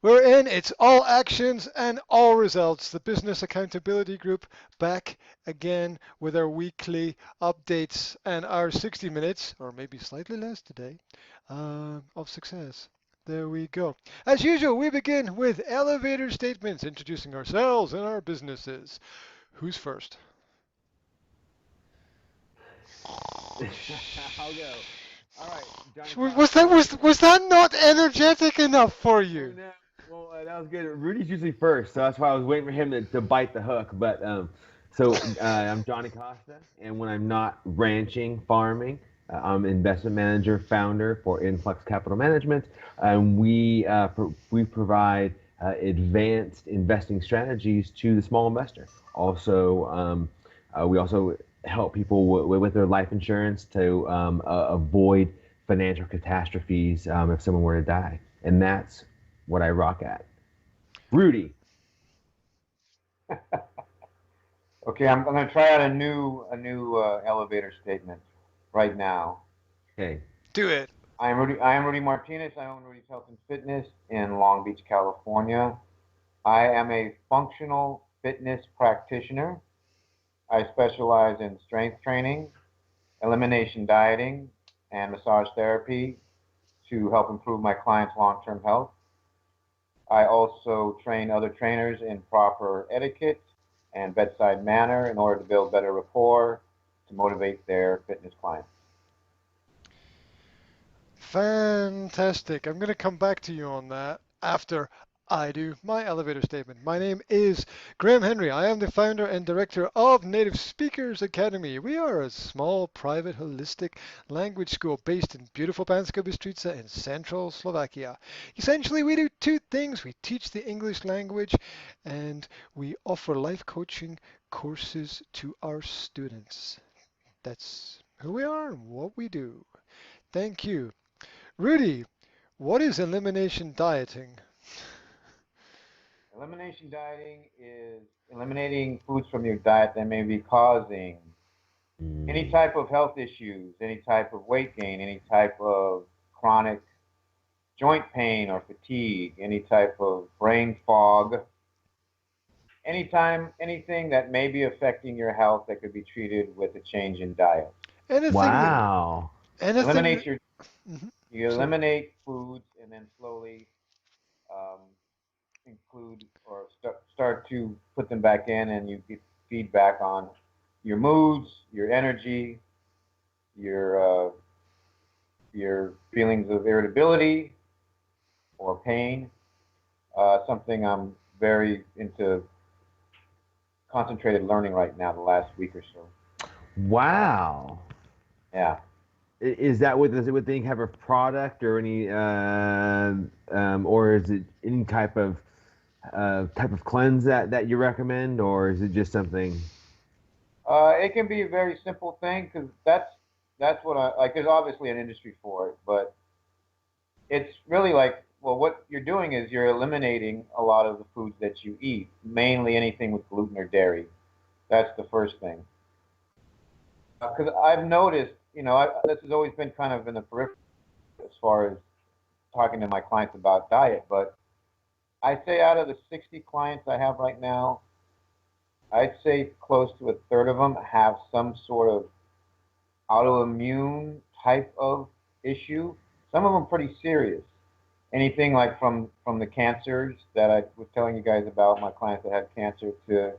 We're in. It's all actions and all results. The Business Accountability Group back again with our weekly updates and our 60 minutes, or maybe slightly less today, of success. There we go. As usual, we begin with elevator statements introducing ourselves and our businesses. Who's first? I'll go. All right, Johnny Was that Costa. not energetic enough for Oh you? no. Well, that was good. Rudy's usually first, so that's why I was waiting for him to bite the hook. But I'm Johnny Costa, and when I'm not ranching, farming, I'm investment manager, founder for Influx Capital Management, and we provide advanced investing strategies to the small investor. Also, we also help people with their life insurance to avoid financial catastrophes if someone were to die, and that's what I rock at. Rudy. Okay, I'm going to try out a new elevator statement right now. Okay. Do it. I am Rudy Martinez. I own Rudy's Health and Fitness in Long Beach, California. I am a functional fitness practitioner. I specialize in strength training, elimination dieting, and massage therapy to help improve my clients' long-term health. I also train other trainers in proper etiquette and bedside manner in order to build better rapport to motivate their fitness clients. Fantastic. I'm going to come back to you on that after I do my elevator statement. My name is Graham Hendry. I am the founder and director of Native Speakers Academy. We are a small, private, holistic language school based in beautiful Banska Bystrica in central Slovakia. Essentially, we do two things. We teach the English language and we offer life coaching courses to our students. That's who we are and what we do. Thank you. Rudy, what is elimination dieting? Elimination dieting is eliminating foods from your diet that may be causing any Mm. type of health issues, any type of weight gain, any type of chronic joint pain or fatigue, any type of brain fog, anything that may be affecting your health that could be treated with a change in diet. Anything that, Wow. anything that, Eliminate your mhm, You sorry. eliminate foods and then slowly um, include or start to put them back in, and you get feedback on your moods, your energy, your your feelings of irritability or pain. Something I'm very into concentrated learning right now, the last week or so. Wow. Yeah. Is that with does it with any type of product or any or is it any type of cleanse that you recommend, or is it just something? It can be a very simple thing because that's what I like. There's obviously an industry for it, but it's really like, well, what you're doing is you're eliminating a lot of the foods that you eat, mainly anything with gluten or dairy. That's the first thing. Because I've noticed, this has always been kind of in the periphery as far as talking to my clients about diet, but I'd say out of the 60 clients I have right now, I'd say close to a third of them have some sort of autoimmune type of issue. Some of them pretty serious. Anything like from the cancers that I was telling you guys about, my clients that had cancer, to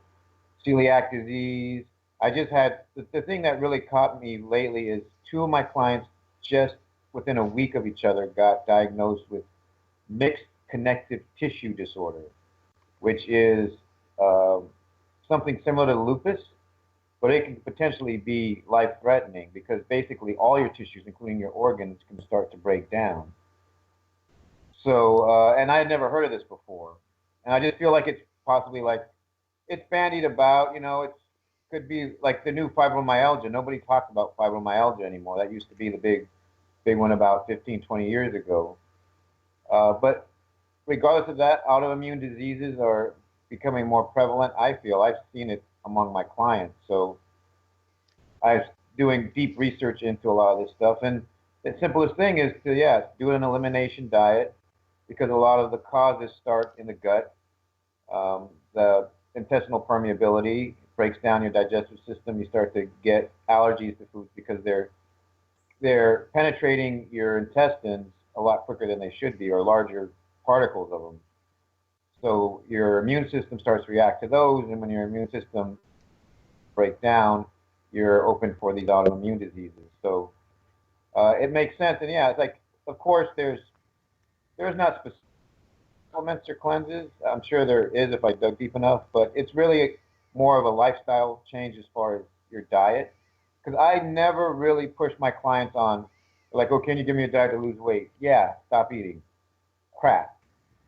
celiac disease. I just had the thing that really caught me lately is two of my clients just within a week of each other got diagnosed with mixed connective tissue disorder, which is uh, something similar to lupus, but it can potentially be life threatening because basically all your tissues, including your organs, can start to break down. So, and I had never heard of this before, and I just feel like it's possibly like it's bandied about. It's could be like the new fibromyalgia. Nobody talks about fibromyalgia anymore. That used to be the big one about 15, 20 years ago. But regardless of that, autoimmune diseases are becoming more prevalent. I feel I've seen it among my clients. So I'm doing deep research into a lot of this stuff, and the simplest thing is to, yeah, do an elimination diet. because a lot of the causes start in the gut. The intestinal permeability breaks down your digestive system. You start to get allergies to foods because they're penetrating your intestines a lot quicker than they should be, or larger particles of them. So your immune system starts to react to those, and when your immune system breaks down, you're open for these autoimmune diseases. So it makes sense, and yeah, it's like, of course, there's not specific supplements or cleanses. I'm sure there is if I dug deep enough, but it's really more of a lifestyle change as far as your diet. Because I never really push my clients on, like, oh, can you give me a diet to lose weight? Yeah, stop eating crap,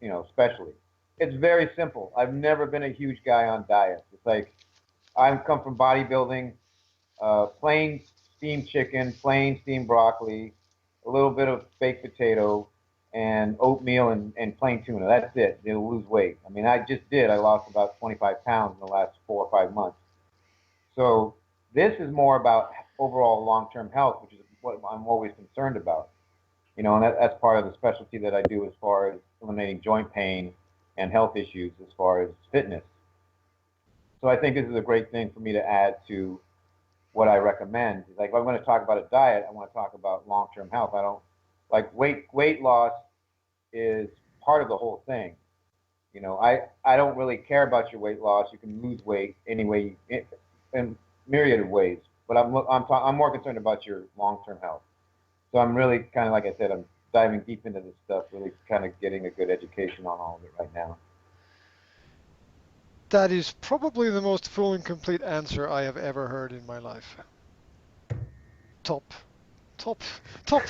especially. It's very simple. I've never been a huge guy on diets. It's like I come from bodybuilding, plain steamed chicken, plain steamed broccoli, a little bit of baked potato, and oatmeal and plain tuna. That's it. It'll lose weight. I mean, I just did. I lost about 25 pounds in the last 4 or 5 months. So this is more about overall long-term health, which is what I'm always concerned about. And that's part of the specialty that I do as far as eliminating joint pain and health issues as far as fitness. So I think this is a great thing for me to add to what I recommend. Like, if I'm going to talk about a diet, I want to talk about long-term health. I don't like weight loss is part of the whole thing. I don't really care about your weight loss. You can lose weight anyway in myriad of ways, but I'm more concerned about your long-term health. So I'm really kind of, like I said, I'm diving deep into this stuff, really kind of getting a good education on all of it right now. That is probably the most full and complete answer I have ever heard in my life. Top, top, top,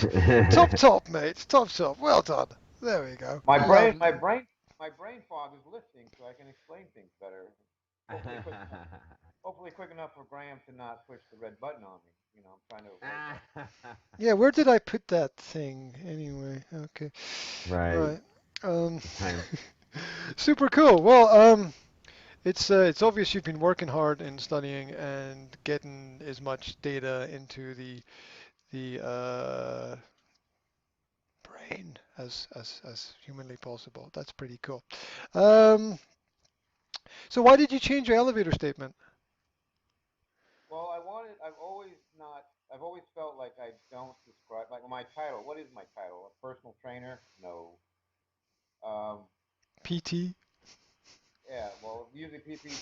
top, mate. Top. Well done. There we go. My brain, Lovely. my brain fog is lifting, so I can explain things better. Hopefully quick enough for Graham to not push the red button on me. I'm trying to avoid that. Yeah, where did I put that thing anyway? Okay. Right. Right. Um, Time. super cool. Well, it's obvious you've been working hard in studying and getting as much data into the brain as humanly possible. That's pretty cool. Um, so why did you change your elevator statement? Well, I've always felt like I don't describe, like my title. What is my title? A personal trainer? No. Um, PT? yeah, well, usually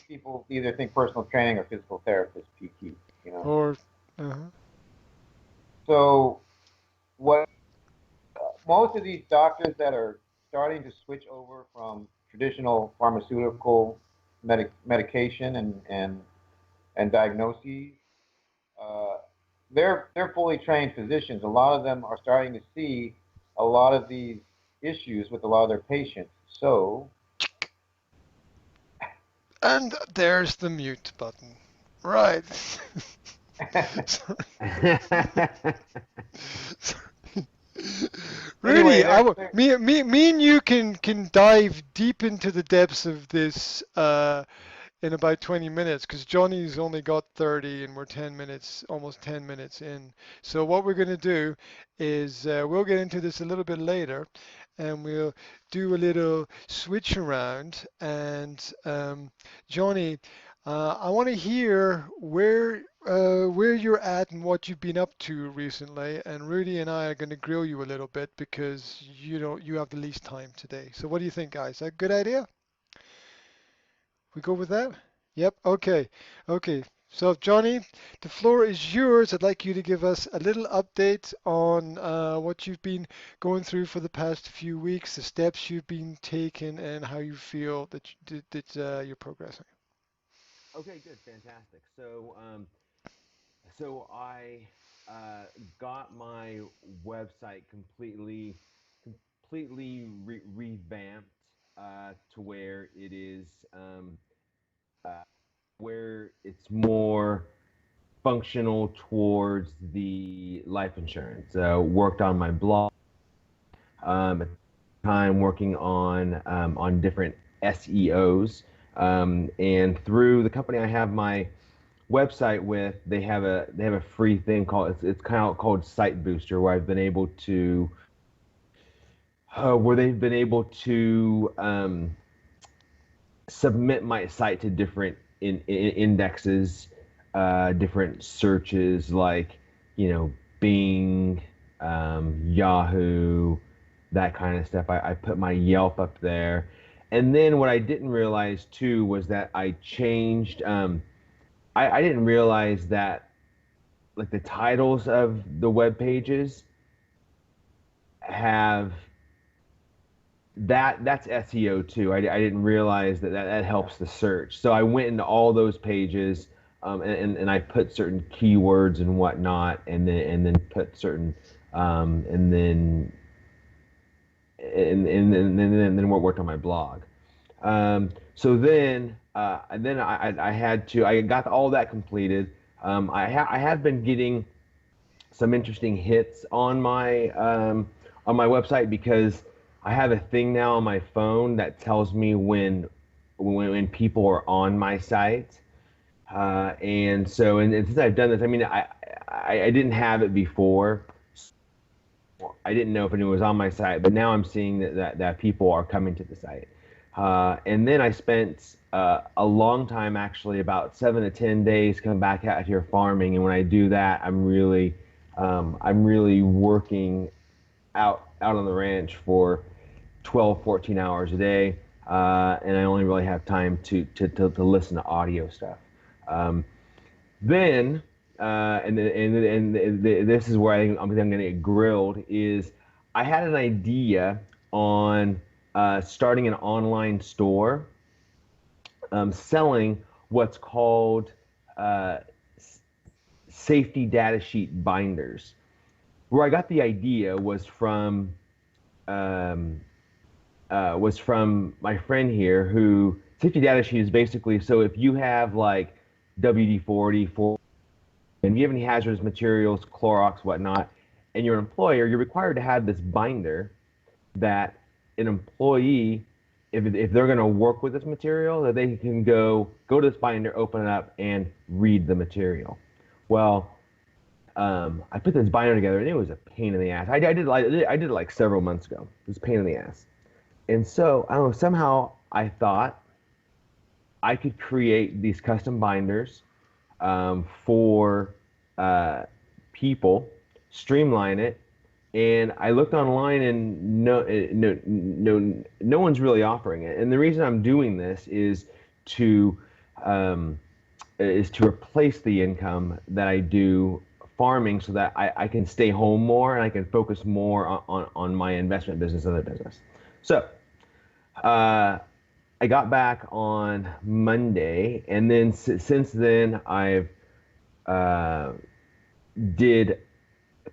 people either think personal training or physical therapist, PT. Or uh So what most of these doctors that are starting to switch over from traditional pharmaceutical medication and diagnoses, uh, they're fully trained physicians. A lot of them are starting to see a lot of these issues with a lot of their patients. So And there's the mute button. Right. anyway, Rudy, me and you can dive deep into the depths of this in about 20 minutes because Johnny's only got 30 and we're 10 minutes, almost 10 minutes in. So what we're going to do is we'll get into this a little bit later and we'll do a little switch around. And Johnny, I want to hear where you're at and what you've been up to recently. And Rudy and I are going to grill you a little bit because you have the least time today. So what do you think, guys? Is that a good idea? We go with that? Yep. Okay. Okay. So Johnny, the floor is yours. I'd like you to give us a little update on what you've been going through for the past few weeks, the steps you've been taking, and how you feel that you're progressing. Okay, good, fantastic. So I got my website completely revamped to uh, where it's more functional towards the life insurance. Worked on my blog at the time, working on different SEOs, and through the company I have my website with, they have a free thing called it's kind of called Site Booster, where I've been able to where they've been able to submit my site to different indexes, different searches like, Bing, Yahoo, that kind of stuff. I put my Yelp up there. And then what I didn't realize too was that I changed, I didn't realize that like the titles of the web pages have that's SEO too. I didn't realize that Yeah. helps the search. So I went into all those pages, and I put certain keywords and whatnot, and then put certain and then worked on my blog. So then I had to I got all that completed. I have been getting some interesting hits on my website because I have a thing now on my phone that tells me when people are on my site. And since I've done this, I mean, I didn't have it before. I didn't know if anyone was on my site, but now I'm seeing that people are coming to the site. And then I spent a long time, actually, about 7 to 10 days, coming back out here farming. And when I do that, I'm really working out on the ranch for 12, 14 hours a day, and I only really have time to listen to audio stuff. Um, then, and this is where I think I'm going to get grilled. Is I had an idea on starting an online store, selling what's called uh, safety data sheet binders. Where I got the idea um, was from my friend here, who safety data sheet is basically, so if you have like WD-40, and if you have any hazardous materials, Clorox, whatnot, and you're an employer, you're required to have this binder that an employee, if they're going to work with this material, that they can go to this binder, open it up, and read the material. Well, I put this binder together, and it was a pain in the ass. I did it like several months ago. It was a pain in the ass. And so I don't know. Somehow I thought I could create these custom binders for uh, people, streamline it, and I looked online, and no one's really offering it. And the reason I'm doing this to um, is to replace the income that I do farming, so that I can stay home more and I can focus more on my investment business and other business. So uh, I got back on Monday, and then since then I've uh, did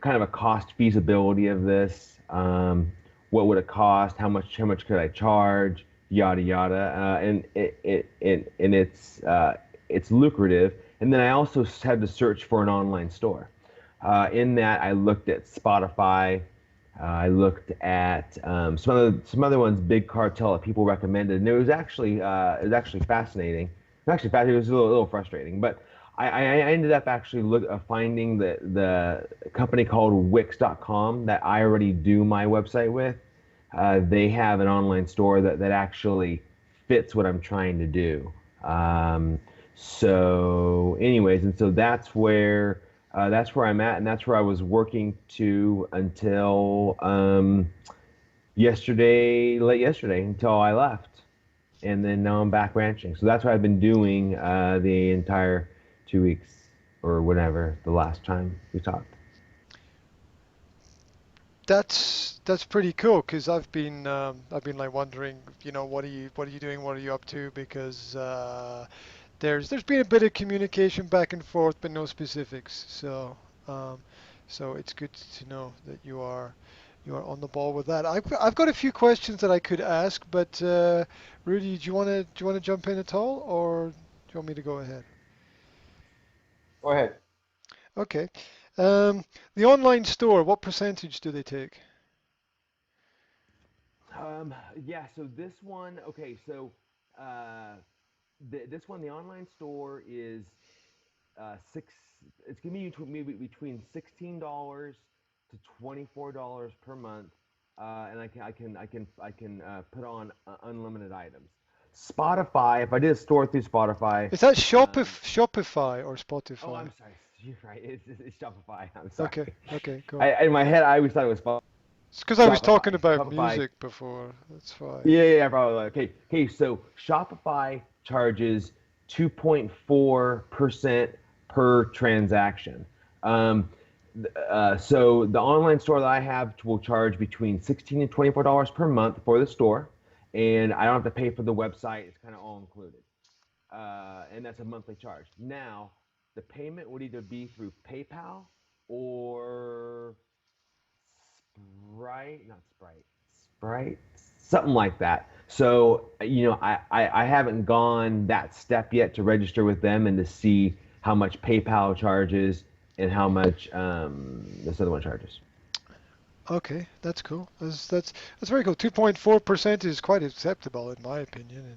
kind of a cost feasibility of this. What would it cost? How much could I charge? Yada yada. And it's lucrative. And then I also had to search for an online store. In that, I looked at Spotify. I looked at some other ones, Big Cartel, that people recommended, and it was actually fascinating. Actually, fascinating. It was a little frustrating, but I ended up actually finding the company called Wix.com that I already do my website with. They have an online store that actually fits what I'm trying to do. So, anyways, and so that's where I'm at, and that's where I was working to until late yesterday, until I left, and then now I'm back ranching. So that's what I've been doing the entire 2 weeks or whatever the last time we talked. That's pretty cool because I've been like wondering, what are you doing, what are you up to? Because there's been a bit of communication back and forth, but no specifics. Um, so it's good to know that you are on the ball with that. I've got a few questions that I could ask, but Rudy, do you want to jump in at all, or do you want me to go ahead? Go ahead. Okay. Um, the online store, what percentage do they take? Yeah, so this one, okay, so uh, this one, the online store is six. It's gonna be between $16 to $24 per month, and I can put on unlimited items. Spotify, if I did a store through Spotify, Is that um, Shopify or oh, Spotify? I'm sorry, you're right. It's Shopify. I'm Okay, sorry. okay, cool. In my head, I always thought it was It's because I was talking Shopify. about Shopify. music before. That's why. Yeah, probably. Okay. So Shopify charges 2.4% per transaction. Um, so the online store that I have will charge between $16 and $24 per month for the store, and I don't have to pay for the website. It's kind of all included, and that's a monthly charge. Now, the payment would either be through PayPal or Sprite, something like that. So, I haven't gone that step yet to register with them and to see how much PayPal charges and how much this other one charges. Okay, that's cool. That's very cool. 2.4% is quite acceptable in my opinion, and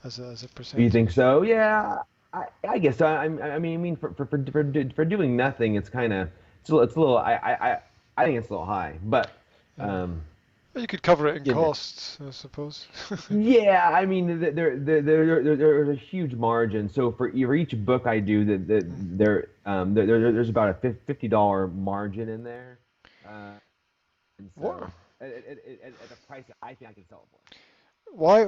as a You think percentage. so? Yeah, I guess so. I mean, for doing nothing, it's kind of it's a little. I think it's a little high, but Yeah. um, You could cover it in you know, costs, I suppose. yeah, I mean, there's a huge margin. So for each book I do, Mm. there's about a $50 margin in there, uh, and What? so at the price that I think I can sell it for. Why?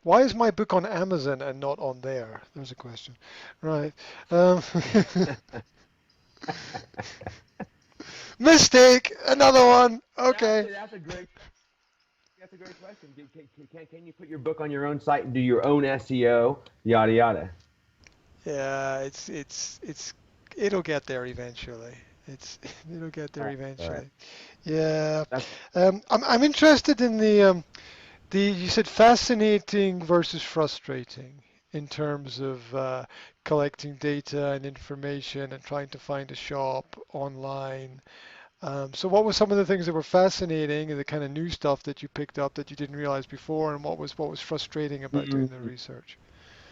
Why is my book on Amazon and not on there? There's a question. Right. Um, Mistake. Another one. Okay. That's a great question. Can you put your book on your own site and do your own SEO, yada yada? Yeah, it'll get there eventually. It'll get there All right. eventually. Yeah. That's I'm interested in the you said fascinating versus frustrating in terms of collecting data and information and trying to find a shop online. So what were some of the things that were fascinating and the kind of new stuff that you picked up that you didn't realize before, and what was frustrating about doing the mm, research?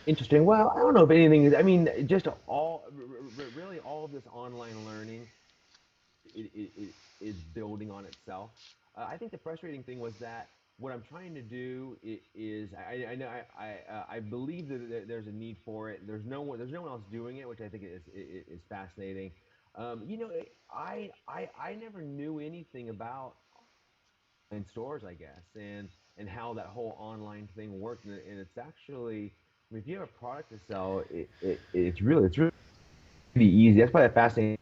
interesting. Well, I don't know if anything is. I mean, just really all of this online learning is building on itself. I think the frustrating thing was that what I'm trying to do is I know I believe that there's a need for it. There's no one else doing it, which I think is fascinating. I never knew anything about online stores, I guess, and how that whole online thing worked. And it's actually, I mean, if you have a product to sell, it's really easy. That's probably fascinating.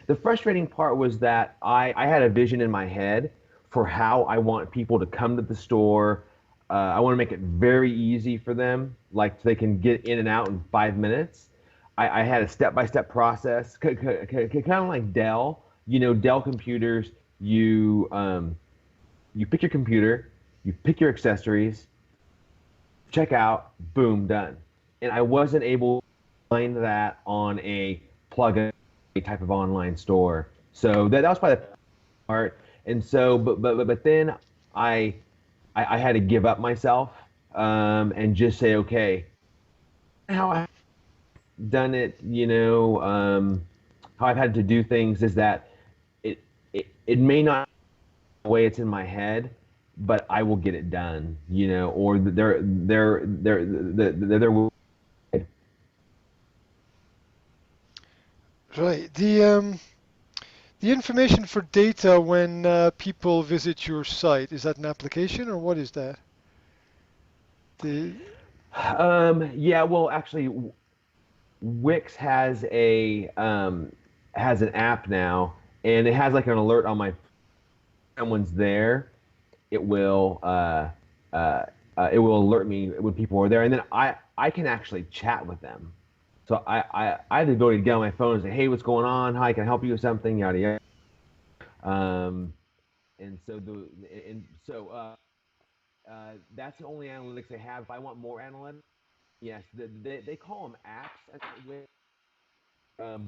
The frustrating part was that I had a vision in my head for how I want people to come to the store. I want to make it very easy for them, like so they can get in and out in 5 minutes. I had a step-by-step process, kind of like Dell. Dell computers. You pick your computer, you pick your accessories, check out, boom, done. And I wasn't able to find that on a plug-in type of online store. So that was probably the part. And so, but then I I had to give up myself and just say, okay, how I've done it, how I've had to do things is that it may not be the way it's in my head, but I will get it done, or Right. The information for data when people visit your site, is that an application or what is that? The yeah, well, actually, Wix has an app now, and it has like an alert on my someone's there. It will it will alert me when people are there, and then I can actually chat with them. So I have the ability to get on my phone and say, hey, what's going on? Hi, can I help you with something? Yada yada. Um, and so that's the only analytics they have. If I want more analytics, yes, they call them apps.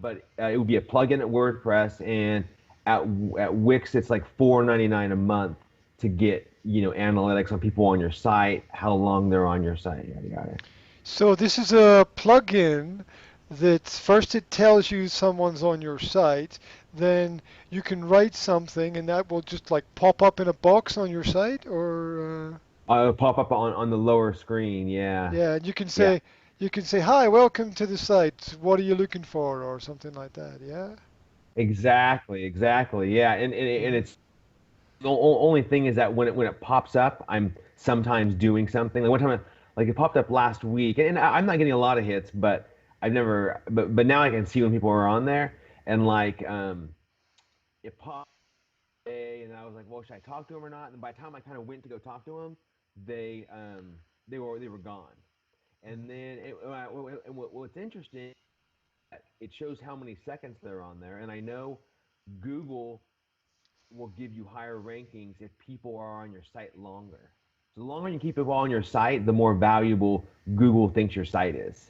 But it would be a plugin at WordPress, and at at Wix it's like $4.99 a month to get analytics on people on your site, how long they're on your site, yada yada. So this is a plugin that first it tells you someone's on your site, then you can write something and that will just like pop up in a box on your site, or It'll pop up on the lower screen. Yeah. yeah, and Yeah. you can say, "Hi, welcome to the site. What are you looking for?" or something like that. Yeah. Exactly. Exactly. Yeah. And Yeah. it's the only thing is that when it pops up, I'm sometimes doing something. Like one time, like it popped up last week, and I'm not getting a lot of hits, but I've never. But now I can see when people are on there, and like it popped, and I was like, well, should I talk to him or not? And by the time I kind of went to go talk to him, they um they were gone. And then what's interesting, it shows how many seconds they're on there, and I know Google will give you higher rankings if people are on your site longer. So the longer you keep people on your site, the more valuable Google thinks your site is.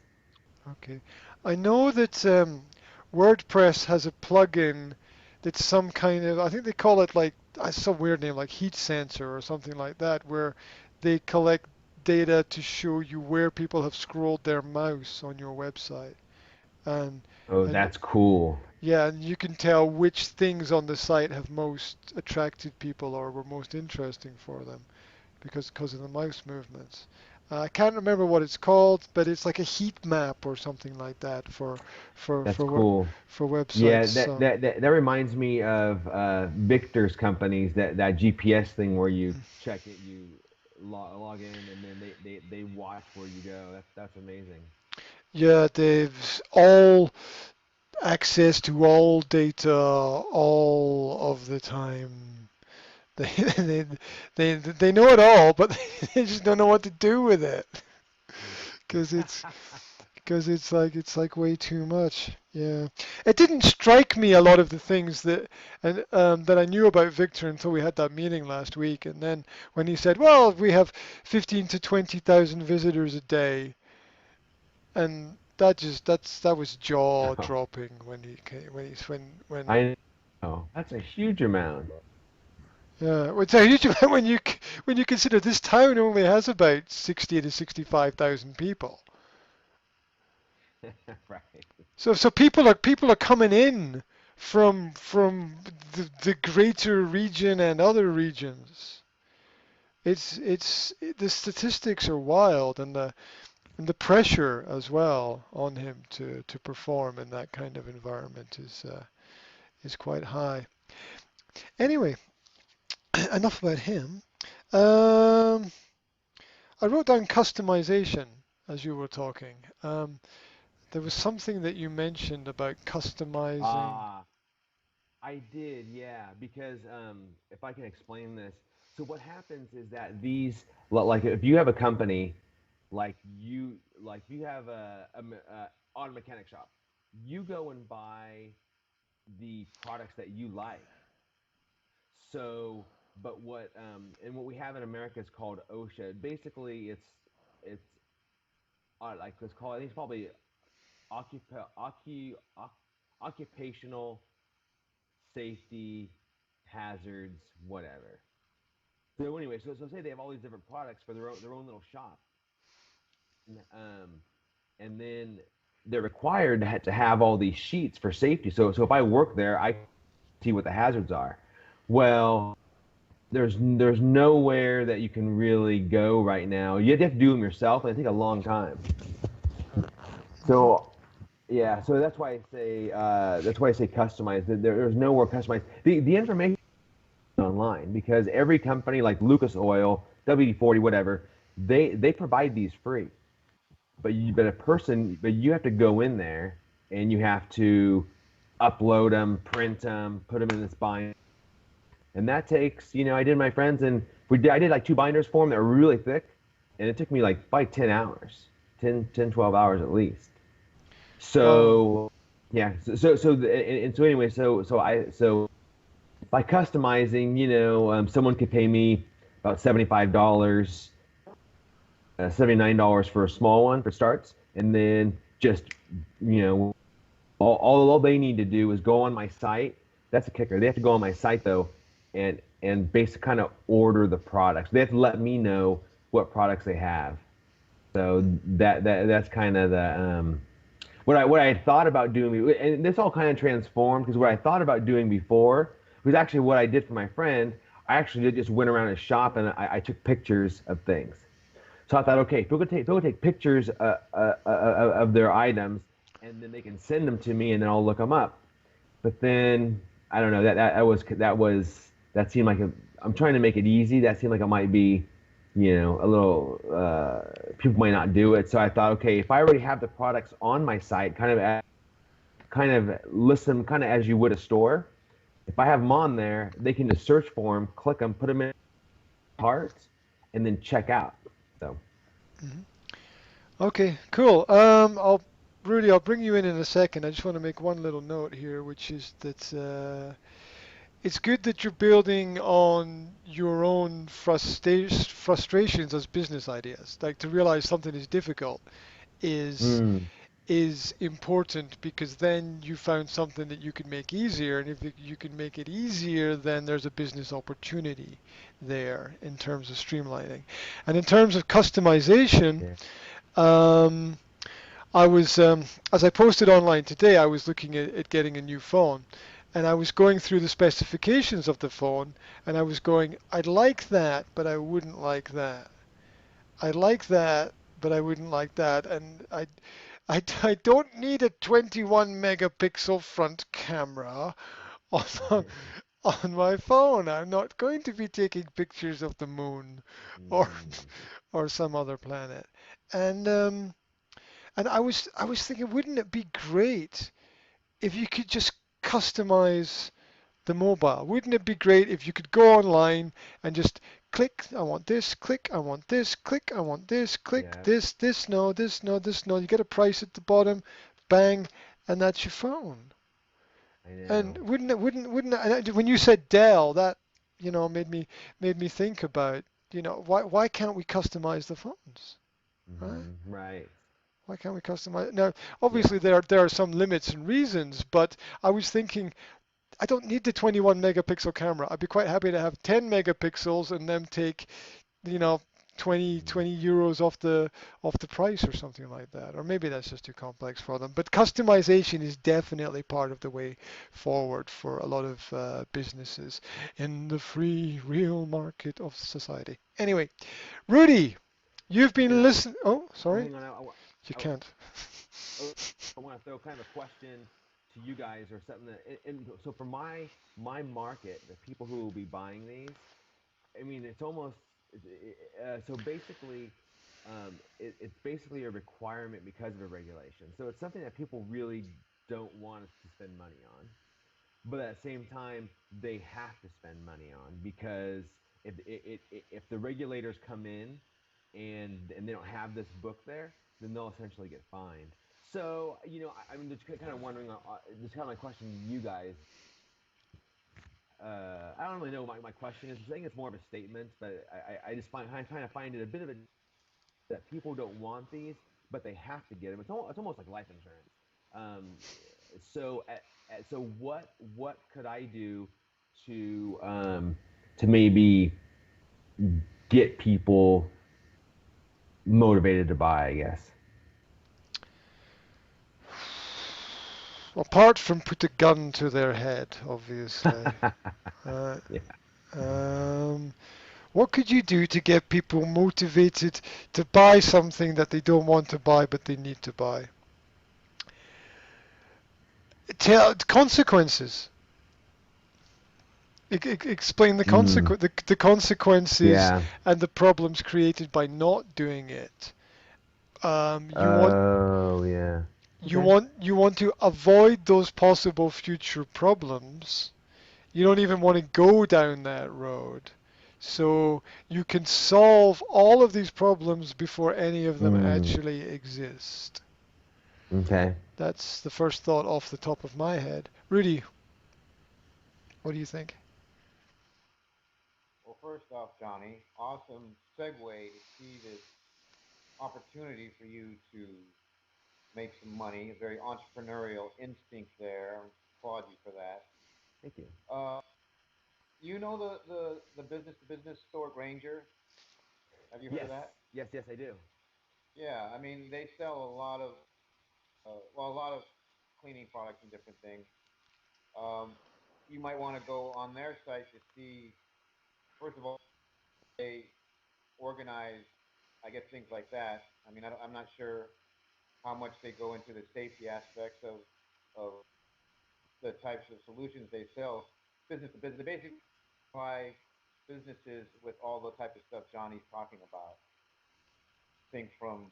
Okay. I know that WordPress has a plugin that's some kind of, I think they call it like, some weird name, like heat sensor or something like that, where they collect data to show you where people have scrolled their mouse on your website. And Oh, and that's cool. yeah, and you can tell which things on the site have most attracted people or were most interesting for them because of the mouse movements. I can't remember what it's called, but it's like a heat map or something like that for That's for we- cool. for websites. Yeah, that So that that, that reminds me of Victor's companies, that GPS thing where you check it, you log in, and then they watch where you go. That's amazing. yeah, they've all access to all data all of the time. They they they know it all, but they just don't know what to do with it because it's like way too much. Yeah, it didn't strike me a lot of the things that I knew about Victor until we had that meeting last week, and then when he said, "Well, we have 15 to 20,000 visitors a day," and that was jaw dropping when he came, when I know. That's a huge amount. yeah, it's a huge amount when you consider this town only has about 60 to 65,000 people. Right. So people are coming in from the greater region and other regions. The statistics are wild, and the pressure as well on him to perform in that kind of environment is quite high. Anyway, enough about him. Um, I wrote down customization as you were talking. There was something that you mentioned about customizing. Ah, I did, yeah, because if I can explain this, so what happens is that like if you have a company, like you have a auto mechanic shop, you go and buy the products that you like. So, but what we have in America is called OSHA. Basically, it's like it's called. I think it's probably occupational safety hazards, whatever. So anyway, so say they have all these different products for their own little shop, um, and then they're required to have all these sheets for safety. So if I work there, I see what the hazards are. Well, there's nowhere that you can really go right now. You have to do them yourself, and it takes a long time. Mhm. So yeah, so that's why I say customized. There's nowhere customized. The information online because every company like Lucas Oil, WD-40, whatever, they provide these free. But you have to go in there and you have to upload them, print them, put them in this binder, and that takes. I did my friends and I did like two binders for them that were really thick, and it took me like by 10 hours, 12 hours at least. Wow. So yeah, and so anyway, so by customizing, someone could pay me about $75, $79 for a small one for starts, and then just you know all they need to do is go on my site. That's a kicker. They have to go on my site though, and basically kind of order the products. They have to let me know what products they have. So that's kind of the what I had thought about doing, and this all kind of transformed because what I thought about doing before was actually what I did for my friend. I actually did just went around his shop and I took pictures of things. So I thought, okay, people take pictures of their items, and then they can send them to me, and then I'll look them up. But then I don't know that seemed like I'm trying to make it easy. That seemed like it might be, a little people might not do it. So I thought, okay, if I already have the products on my site, kind of list them kind of as you would a store. If I have them on there, they can just search for them, click them, put them in carts, and then check out. So Mhm. Okay, cool. Rudy, I'll bring you in a second. I just want to make one little note here, which is that it's good that you're building on your own frustrations as business ideas. Like to realize something is difficult is mm, is important because then you found something that you can make easier, and if you can make it easier, then there's a business opportunity there in terms of streamlining. And in terms of customization, yeah, um, I was, as I posted online today, I was looking at getting a new phone, and I was going through the specifications of the phone, and I was going, I'd like that, but I wouldn't like that. I like that, but I wouldn't like that, and I don't need a 21 megapixel front camera on on my phone. I'm not going to be taking pictures of the moon or mm, or some other planet. And I was thinking, wouldn't it be great if you could just customize the mobile? Wouldn't it be great if you could go online and just click, I want this, click, I want this, click, I want this, click, yeah, this, no, this, no, this, no. You get a price at the bottom, bang, and that's your phone. I And know. wouldn't it, and when you said Dell, that made me think about, why can't we customize the phones, right? Right. Why can't we customize? Now, Yeah. obviously there are some limits and reasons, but I was thinking I don't need the 21 megapixel camera. I'd be quite happy to have 10 megapixels and then take, you know, 20 Mm. 20 euros off the price or something like that. Or maybe that's just too complex for them. But customization is definitely part of the way forward for a lot of businesses in the free real market of society. Anyway, Rudy, you've And been I was, listening. Oh, oh, sorry, hang on. you I, can't. I want to throw kind of a question to you guys or something and so for my market, the people who will be buying these, I mean, it's almost so basically, it's basically a requirement because of a regulation. So it's something that people really don't want us to spend money on, but at the same time, they have to spend money on because if the regulators come in and they don't have this book there, then they'll essentially get fined. So I'm just kind of wondering, just kind of my question to you guys. I don't really know what my question is. I think it's more of a statement, but I just I kind of find it a bit of a that people don't want these, but they have to get them. It's almost like life insurance. Um, so what could I do to maybe get people motivated to buy? I guess. Apart from put a gun to their head, obviously. Uh, Yeah. um, what could you do to get people motivated to buy something that they don't want to buy but they need to buy? Tell consequences. Explain Mm, the consequences yeah. and the problems created by not doing it. You want Oh, yeah. you Okay. want you want to avoid those possible future problems. You don't even want to go down that road. So you can solve all of these problems before any of them Mm, actually exist. okay. That's the first thought off the top of my head. Rudy, what do you think? Well, first off, Johnny, awesome segue to see this opportunity for you to make some money. A very entrepreneurial instinct there. Applaud you for that. Thank you. Uh, you know the business to business store Granger? Have you heard of Yes. that? Yes. Yes, I do. Yeah, I mean they sell a lot of well, a lot of cleaning products and different things. Um, you might want to go on their site to see, first of all, they organize, I guess, things like that. I mean, I'm not sure how much they go into the safety aspects of the types of solutions they sell, business to business. They basically supply businesses with all the type of stuff Johnny's talking about, things from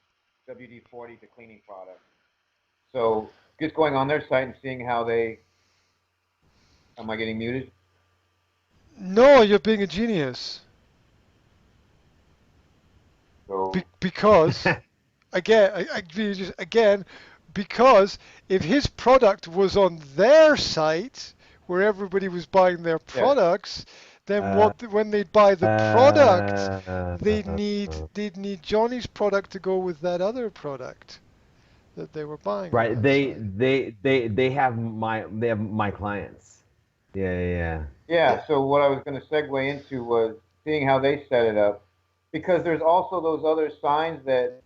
WD-40 to cleaning products. So just going on their site and seeing how they, am I getting muted? No, you're being a genius. So Because again, again, because if his product was on their site where everybody was buying their yes, products, then uh, when they buy the product, uh, they'd need Johnny's product to go with that other product that they were buying on right. that site. They have my clients. Yeah, yeah, Yeah. yeah. So what I was going to segue into was seeing how they set it up, because there's also those other signs that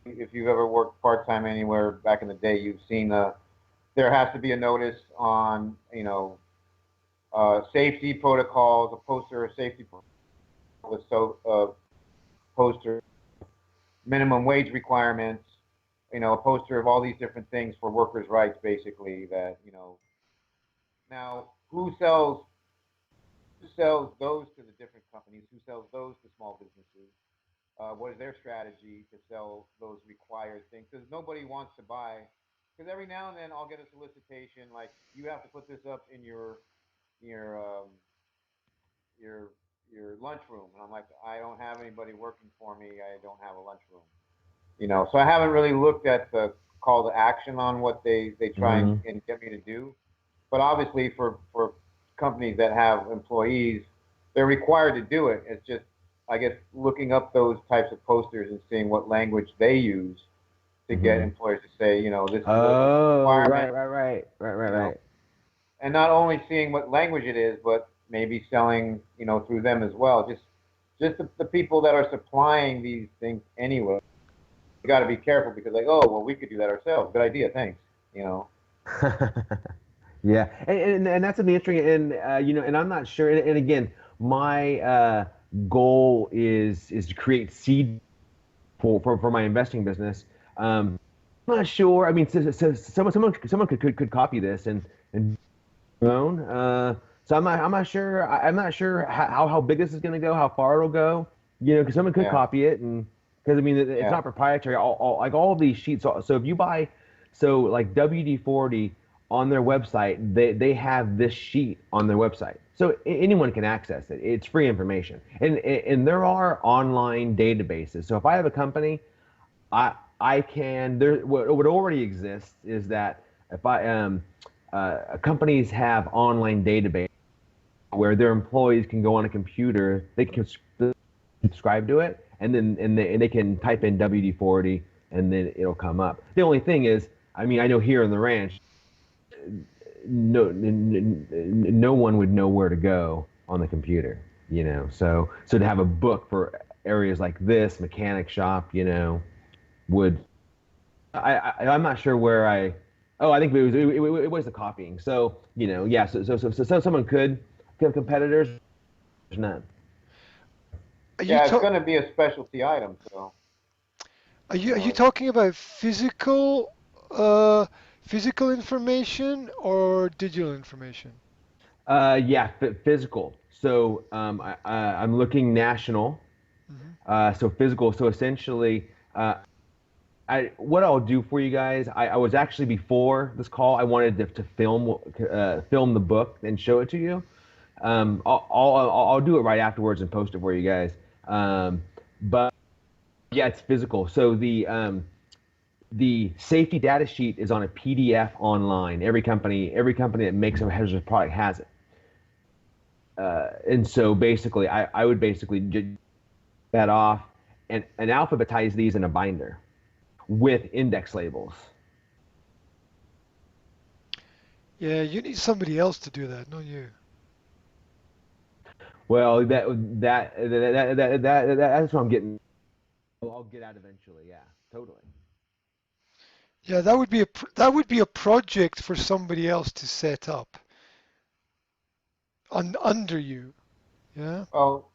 if you've ever worked part time anywhere back in the day, you've seen there has to be a notice on, safety protocols, a poster of safety with poster minimum wage requirements, a poster of all these different things for workers' rights, basically. That now who sells those to the different companies? Who sells those to small businesses? What is their strategy to sell those required things? Because nobody wants to buy. Because every now and then I'll get a solicitation like, you have to put this up in your your your lunchroom, and I'm like, I don't have anybody working for me. I don't have a lunchroom. So I haven't really looked at the call to action on what they try yeah. and get me to do. But obviously, for companies that have employees, they're required to do it. It's just, I guess, looking up those types of posters and seeing what language they use to get Hmm. employers to say, this is a Oh, requirement, you know, right. and not only seeing what language it is, but maybe selling, through them as well. Just the people that are supplying these things anyway. You got to be careful, because like, oh, well, we could do that ourselves. Good idea, thanks. You know. Yeah, and that's something interesting, and and I'm not sure. And again, my goal is to create seed for my investing business. I'm not sure. I mean, someone could copy this and own. So I'm not sure. I'm not sure how big this is going to go, how far it'll go. Because someone could Yeah. copy it, and because I mean it's Yeah. not proprietary. Like all of these sheets. So if you buy, so like WD-40 on their website, they have this sheet on their website, so anyone can access it. It's free information, and there are online databases. So if I have a company, I can there what already exists is that if I companies have online database where their employees can go on a computer, they can subscribe to it, and then and they can type in WD-40, and then it'll come up. The only thing is, I mean, I know here in the ranch, no one would know where to go on the computer, So to have a book for areas like this mechanic shop, would I'm not sure where I. Oh, I think it was the copying. So yeah. So someone could have competitors. There's none. Are you Yeah. It's ta- going to be a specialty item, so are you it's talking about physical information or digital information? Yeah, physical. So I'm looking national. Hmm. So physical. So essentially, what I'll do for you guys, I was actually before this call, I wanted to film the book and show it to you. I'll do it right afterwards and post it for you guys. But yeah, it's physical. So the safety data sheet is on a PDF online. Every company that makes or has a product has it. And so basically, I would basically get that off and alphabetize these in a binder with index labels. Yeah, you need somebody else to do that, not you. Well, that's what I'm getting. I'll get out eventually. Yeah, totally. Yeah, that would be a project for somebody else to set up under you. Yeah. Well,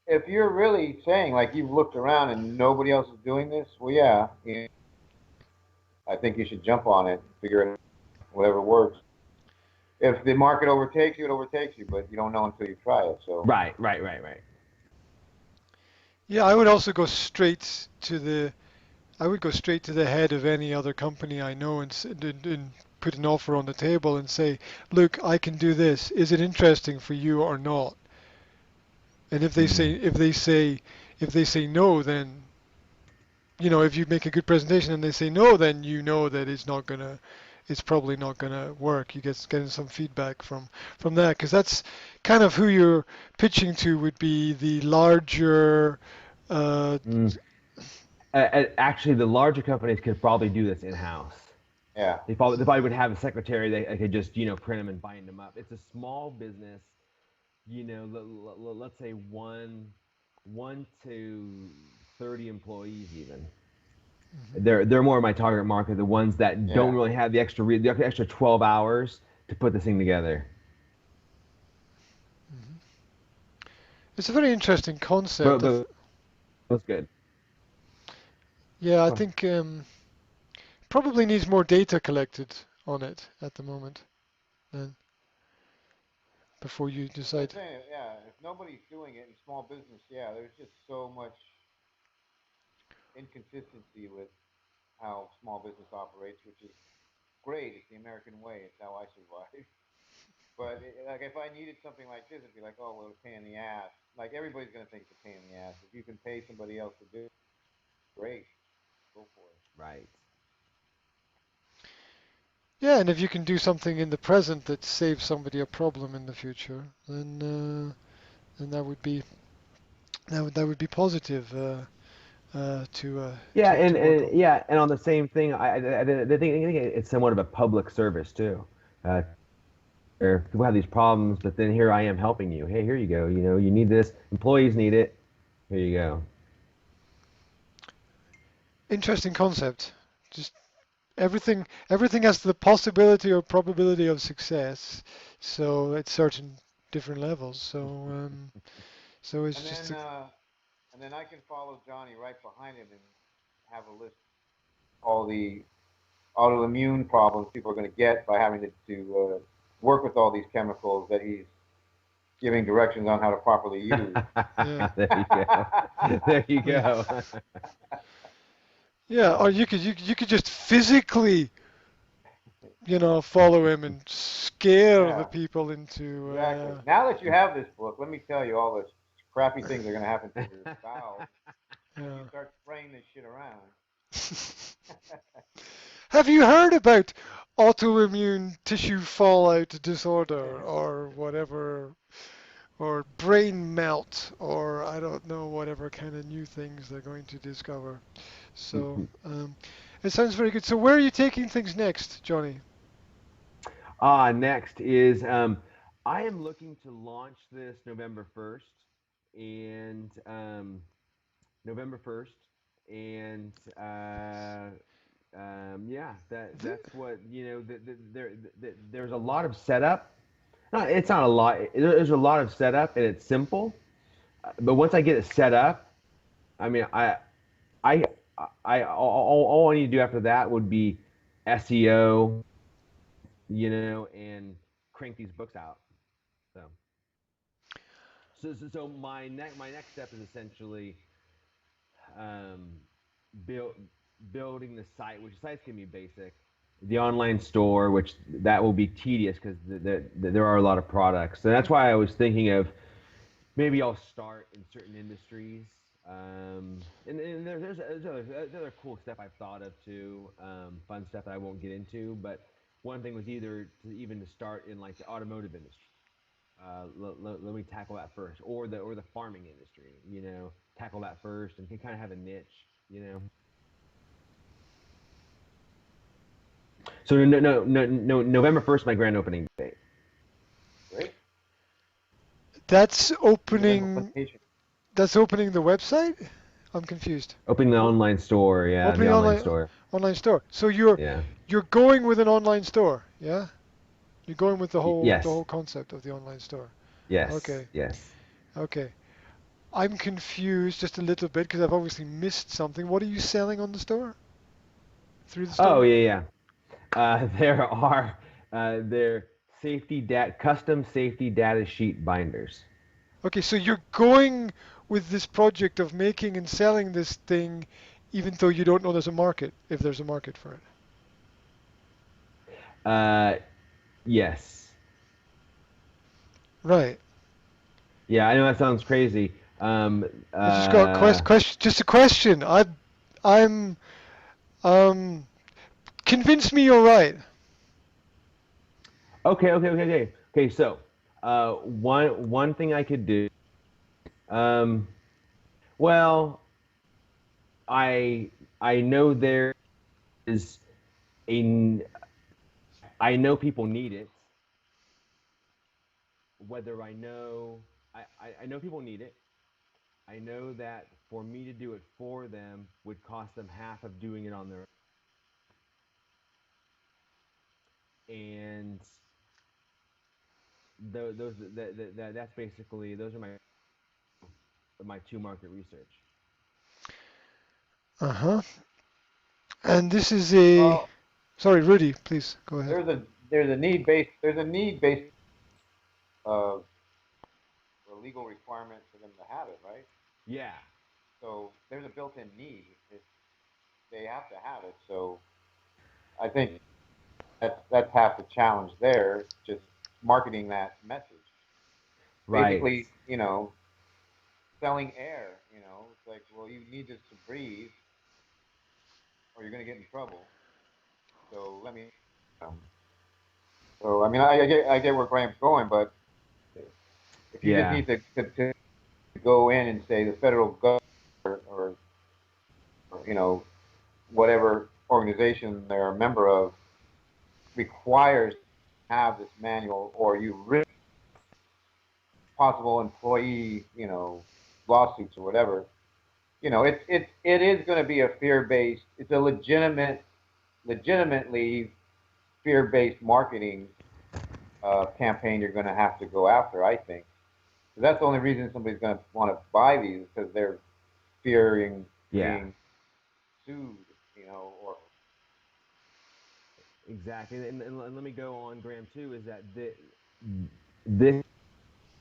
if you're really saying like you've looked around and nobody else is doing this, well, yeah, I think you should jump on it, figure it out, whatever works. If the market overtakes you, it overtakes you, but you don't know until you try it. So, Right. Yeah, I would also go straight to the I would go straight to the head of any other company I know and put an offer on the table and say, look, I can do this. Is it interesting for you or not? And Mm. if they say no, then if you make a good presentation and they say no, then you know that it's probably not gonna work. You getting some feedback from that because that's kind of who you're pitching to would be the larger. Uh, Mm. Actually, the larger companies could probably do this in-house. yeah. They probably would have a secretary. They could just print them and bind them up. It's a small business. Let's say one to 30 employees even. mhm, They're more my target market. The ones that Yeah. don't really have the extra 12 hours to put this thing together. mhm. It's a very interesting But concept. but that's good. Yeah, I Huh. think probably needs more data collected on it at the moment then before you I'm decide. saying, yeah, if nobody's doing it in small business, yeah, there's just so much inconsistency with how small business operates, which is great. It's the American way. It's how I survive. But like, if I needed something like this, it'd be like, oh, well, it's a pain in the ass. Like everybody's gonna think it's a pain in the ass. If you can pay somebody else to do it, great, go for it. Right. Yeah, and if you can do something in the present that saves somebody a problem in the future, then that would be positive Yeah, to and, work and on. yeah, and on the same thing, I think it's somewhat of a public service too. Uh, where people have these problems, but then here I am helping you. Hey, here you go. You need this. Employees need it. Here you go. Interesting concept. Just everything has the possibility or probability of success. So at certain different levels. So it's And just then, I can follow Johnny right behind him and have a list of all the autoimmune problems people are going to get by having to work with all these chemicals that he's giving directions on how to properly use. yeah. There you go. There you Yeah. go. Yeah, or you could just physically, follow him and scare the Yeah, people into exactly. Now that you have this book, let me tell you all the crappy things that are going to happen to your bowels if you yeah. start spraying this shit around. Have you heard about autoimmune tissue fallout disorder or whatever, or brain melt, or I don't know, whatever kind of new things they're going to discover? So it sounds very good. So where are you taking things next, Johnny? Next is I am looking to launch this November 1st and November 1st and yeah, Th- that's what there's a lot of setup. No, it's not a lot. There's a lot of setup and it's simple. But once I get it set up, I mean, I, all I need to do after that would be SEO, and crank these books out. So, so my next step is essentially um, build building the site, which the site's gonna be basic. The online store, which that will be tedious because there are a lot of products. So that's why I was thinking of maybe I'll start in certain industries. And there's other cool stuff I've thought of too, fun stuff that I won't get into. But one thing was either to start in like the automotive industry. Let me tackle that first, or the farming industry. Tackle that first, and can kind of have a niche. So no, November 1st, my grand opening date. Great. That's Give an opening. implementation. That's opening the website. I'm confused. Opening the online store, yeah, the Opening online store. online store. So you're Yeah. going with an online store, yeah? You're going with the Yes. whole concept of the online store. Yes. Okay. Yes. Okay. I'm confused just a little bit because I've obviously missed something. What are you selling on the store? Through the Oh, store? yeah, yeah. There are there custom safety data sheet binders. Okay, so you're going with this project of making and selling this thing even though you don't know there's a market, if there's a market for it. Uh, yes. Right. Yeah, I know that sounds crazy. Um, I just got uh, just a question. I'm um convince me you're right. okay. So, one thing I could do. Um, well, I I know there is a I know people need it. Whether I know I know people need it. I know that for me to do it for them would cost them half of doing it on their own. And that's basically those are my two market research. Uh-huh. And this is a Well, sorry, Rudy, please go ahead. there's a need based uh, a legal requirement for them to have it, right? Yeah. So there's a built-in need. They have to have it. So I think that's half the challenge there. Just marketing that message. Right. Basically, selling air. It's like, well, you need this to breathe, or you're going to get in trouble. So let me. Um, so I mean, I get where Graham's going, but if you just Yeah. need to go in and say the federal government or whatever organization they're a member of requires to have this manual, or you risk possible employee lawsuits or whatever. It is going to be a fear-based. It's a legitimately fear-based marketing campaign you're going to have to go after. I think. So that's the only reason somebody's going to want to buy these, because they're fearing Yeah. being sued, or Exactly. And let me go on, Graham, too. Is that this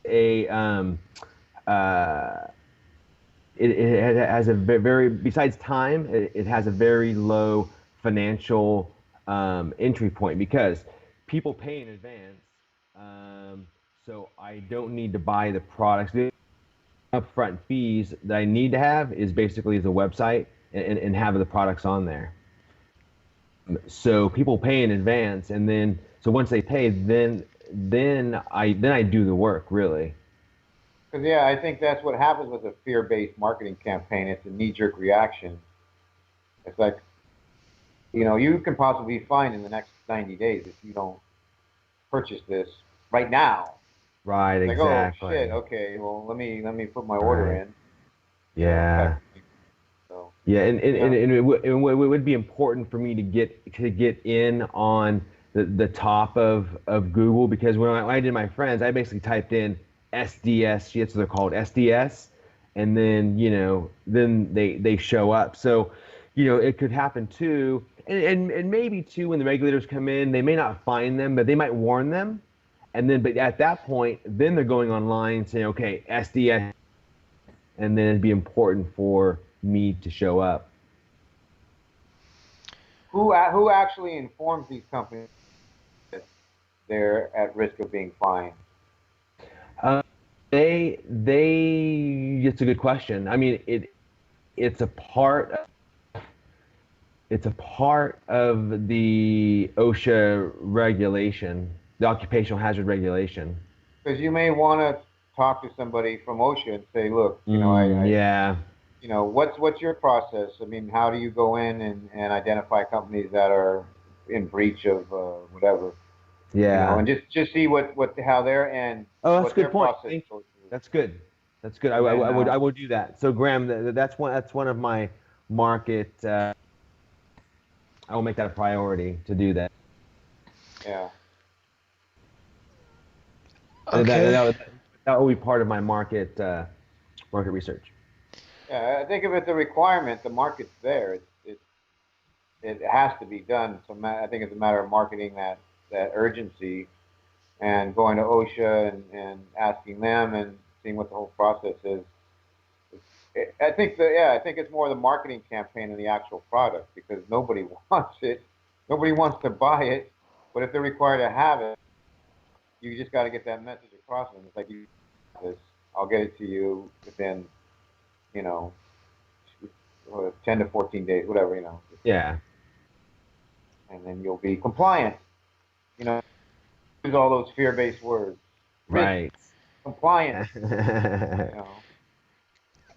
a uh, it has a very besides time it has a very low financial entry point because people pay in advance, so I don't need to buy the products. The upfront fees that I need to have is basically the website and have the products on there. So people pay in advance, and then so once they pay, then I do the work really. because yeah, I think that's what happens with a fear-based marketing campaign. It's a knee-jerk reaction. It's like, you can possibly be fined in the next 90 days if you don't purchase this right now. Right. It's like, oh shit, Exactly. okay, well let me put my order Right. in, Yeah. effectively. So Yeah, yeah, and it would be important for me to get in on the top of Google because when I did my friends, I basically typed in SDS, that's what they're called, SDS, and then then they show up. So it could happen too, and maybe too when the regulators come in, they may not find them, but they might warn them, and then but at that point, then they're going online saying, okay, SDS, and then it'd be important for me to show up. who actually informs these companies that they're at risk of being fined? Uh, it's a good question. I mean, it's a part it's a part of the OSHA regulation, the occupational hazard regulation. Because you may want to talk to somebody from OSHA and say, look, Yeah. what's your process? I mean, how do you go in and identify companies that are in breach of whatever, Yeah. and just see what how their and Oh, that's what a their good point. process Thank you. goes through. That's good. That's good. And then, I would do that. So Graham, that's one of my market. I will make that a priority to do that. yeah. Okay. That will be part of my market research. Yeah, I think if it's a requirement, the market's there. It has to be done. So I think it's a matter of marketing that urgency and going to OSHA and asking them and seeing what the whole process is. I think I think it's more the marketing campaign than the actual product because nobody wants it, nobody wants to buy it, but if they're required to have it, you just got to get that message across to them. It's like you have this, I'll get it to you within, you know, 10 to 14 days, whatever, Yeah. and then you'll be compliant. You know, use all those fear-based words. Risk, Right. compliance. You know.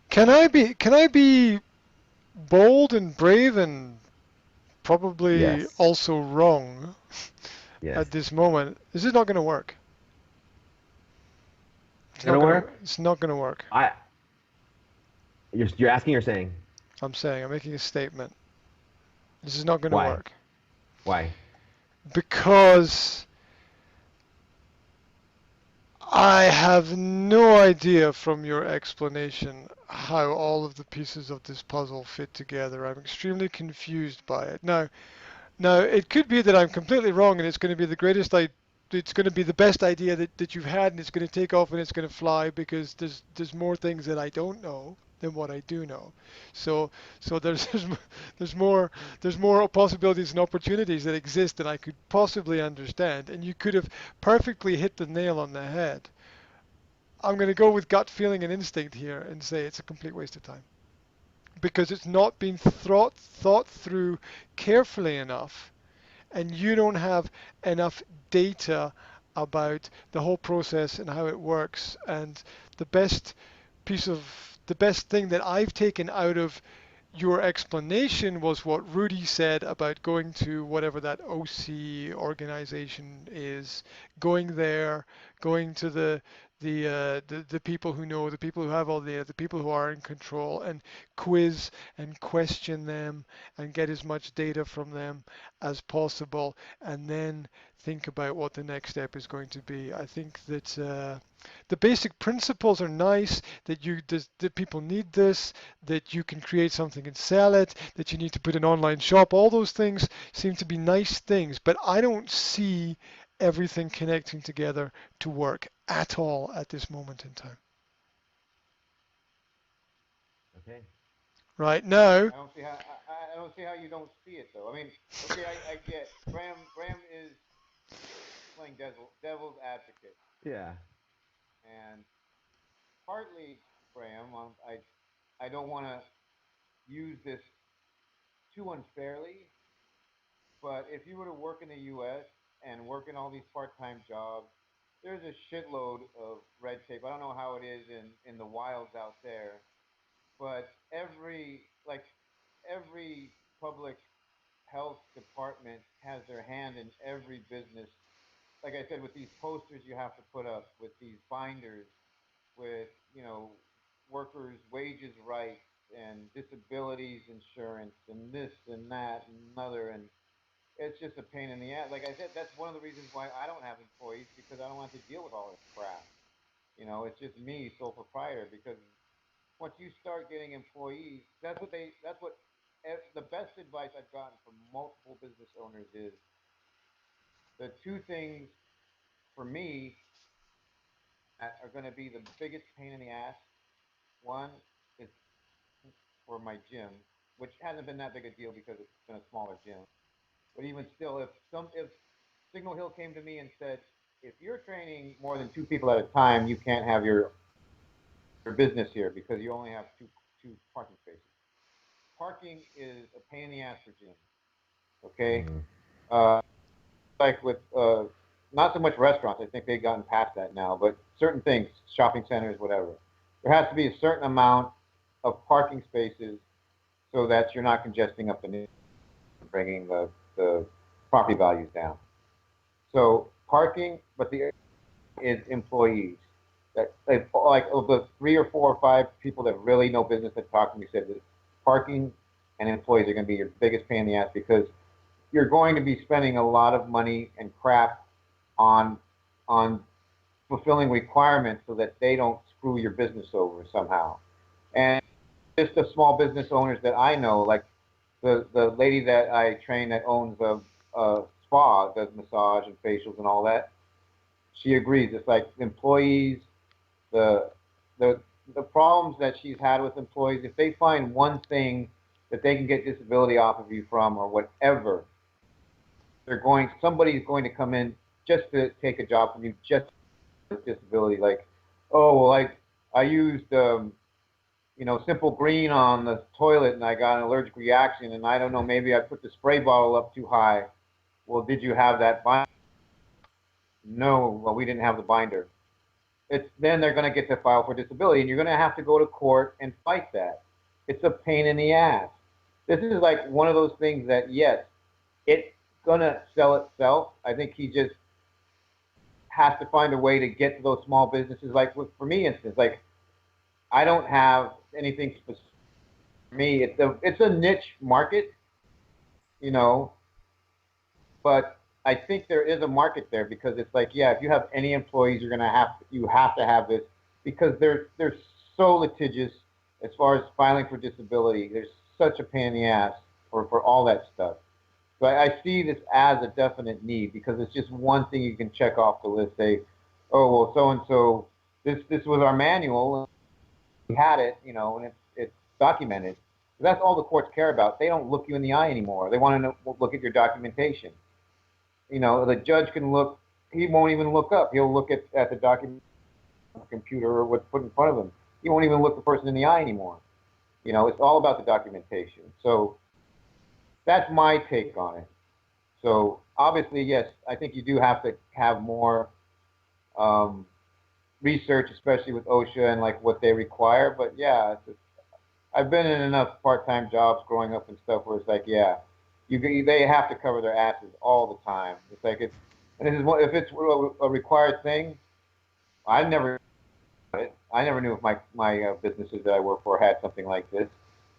Can I be bold and brave and probably Yes. also wrong Yes. at this moment? This is not going to work. It's not Gonna going to. work? It's not going to work. I you're asking or saying? I'm making a statement. This is not going to Why? work Why? because I have no idea from your explanation how all of the pieces of this puzzle fit together. I'm extremely confused by it. Now it could be that I'm completely wrong and it's going to be the greatest it's going to be the best idea that you've had and it's going to take off and it's going to fly because there's more things that I don't know than what I do know. So there's more there's more possibilities and opportunities that exist than I could possibly understand, and you could have perfectly hit the nail on the head. I'm going to go with gut feeling and instinct here and say it's a complete waste of time because it's not been thought through carefully enough, and you don't have enough data about the whole process and how it works. And the best the best thing that I've taken out of your explanation was what Rudy said about going to whatever that OC organization is, going there, going to the people who know, the people who have all the people who are in control, and quiz and question them and get as much data from them as possible, and then think about what the next step is going to be. I think that the basic principles are nice, that people need this, that you can create something and sell it, that you need to put an online shop. All those things seem to be nice things, but I don't see everything connecting together to work at all at this moment in time. Okay. Right now, I don't see how you don't see it though. I mean, okay, I get Graham is playing devil's advocate, Yeah. and partly Graham, I don't want to use this too unfairly, but if you were to work in the U.S. and work in all these part-time jobs, there's a shitload of red tape. I don't know how it is in the wilds out there, but every public health department has their hand in every business. Like I said, with these posters you have to put up, with these binders, with workers' wages rights and disabilities insurance and this and that and another, and it's just a pain in the ass. Like I said, that's one of the reasons why I don't have employees because I don't have to deal with all this crap. It's just me, sole proprietor. Because once you start getting employees, that's what the best advice I've gotten from multiple business owners is the two things for me that are going to be the biggest pain in the ass. One is for my gym, which hasn't been that big a deal because it's been a smaller gym. But even still, if Signal Hill came to me and said, if you're training more than two people at a time, you can't have your business here because you only have two parking spaces. Parking is a pain in the ass for gyms. Okay, Mm-hmm. uh, like with not so much restaurants. I think they've gotten past that now. But certain things, shopping centers, whatever, there has to be a certain amount of parking spaces so that you're not congesting up the neighborhood, bringing the property values down. So parking, but the is employees. that like of the 3 or 4 or 5 people that really know business that talked to me said that parking and employees are going to be your biggest pain in the ass because you're going to be spending a lot of money and crap on on fulfilling requirements so that they don't screw your business over somehow. And just the small business owners that I know, like the lady that I train that owns a spa, does massage and facials and all that. She agrees. It's like employees, the the the problems that she's had with employees. If they find one thing that they can get disability off of you from or whatever, somebody's going to come in just to take a job from you just with disability. Like, oh well, I used simple green on the toilet and I got an allergic reaction and I don't know, maybe I put the spray bottle up too high. Well, did you have that binder? No, well, we didn't have the binder. Then they're going to get to file for disability and you're going to have to go to court and fight that. It's a pain in the ass. This is like one of those things that, yes, it's going to sell itself. I think he just has to find a way to get to those small businesses. Like for me, instance, like I don't have anything specific for me. It's a niche market, you know, but I think there is a market there because it's like, yeah, if you have any employees, you have to have this because they're so litigious as far as filing for disability. There's such a pain in the ass for all that stuff. So I see this as a definite need because it's just one thing you can check off the list. Say, oh well, so and so, this was our manual. We had it, and it's documented. That's all the courts care about. They don't look you in the eye anymore. They want to look at your documentation. The judge can look. He won't even look up. He'll look at the document on the computer or what's put in front of him. He won't even look the person in the eye anymore. It's all about the documentation. So that's my take on it. So obviously, yes, I think you do have to have more research, especially with OSHA and like what they require. But yeah, I've been in enough part-time jobs growing up and stuff where it's like, yeah, they have to cover their asses all the time. It's like and this is if it's a required thing. I never knew if my businesses that I work for had something like this.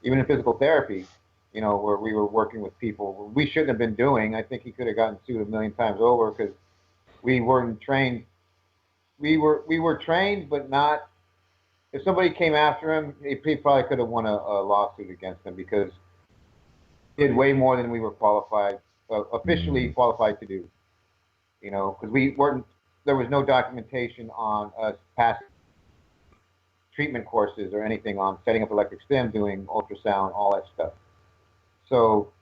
Even in physical therapy, where we were working with people we shouldn't have been doing. I think he could have gotten sued a million times over because we weren't trained. We were trained, but not. If somebody came after him, he probably could have won a lawsuit against him because he did way more than we were officially qualified to do. Because we weren't. There was no documentation on us passing treatment courses or anything on setting up electric stim, doing ultrasound, all that stuff. So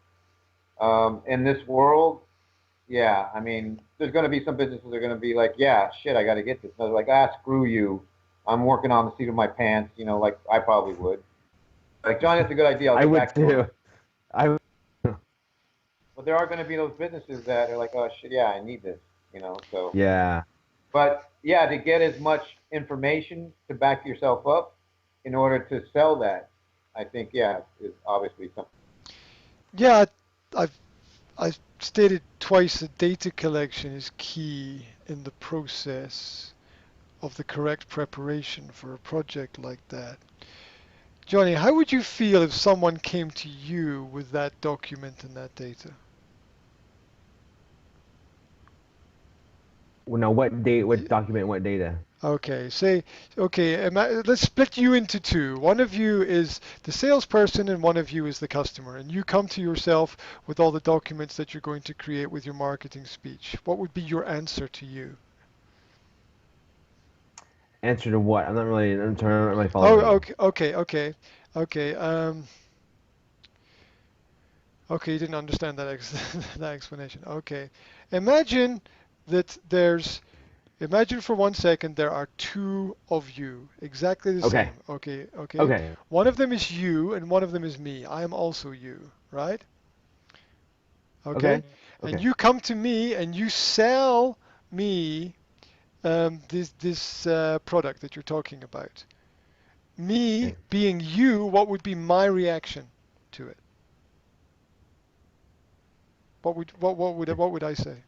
in this world, yeah, I mean, there's going to be some businesses that are going to be like, yeah, shit, I got to get this. And they're like, screw you. I'm working on the seat of my pants, like I probably would. Like, John, that's a good idea. I would too. But there are going to be those businesses that are like, oh, shit, yeah, I need this, so. Yeah. But, yeah, to get as much information to back yourself up in order to sell that, I think, yeah, is obviously something. Yeah, I've stated twice that data collection is key in the process of the correct preparation for a project like that. Johnny, how would you feel if someone came to you with that document and that data? Now, what date? What document? What data? Okay, let's split you into two. One of you is the salesperson and one of you is the customer. And you come to yourself with all the documents that you're going to create with your marketing speech. What would be your answer to you? Answer to what? I'm not really following. Oh, okay. Okay, you didn't understand that that explanation. Okay. Imagine that Imagine for 1 second there are two of you, exactly the Okay. same. Okay. Okay. One of them is you and one of them is me. I am also you, right? Okay. And Okay. you come to me and you sell me this product that you're talking about. Me Okay. being you, what would be my reaction to it? What would I say?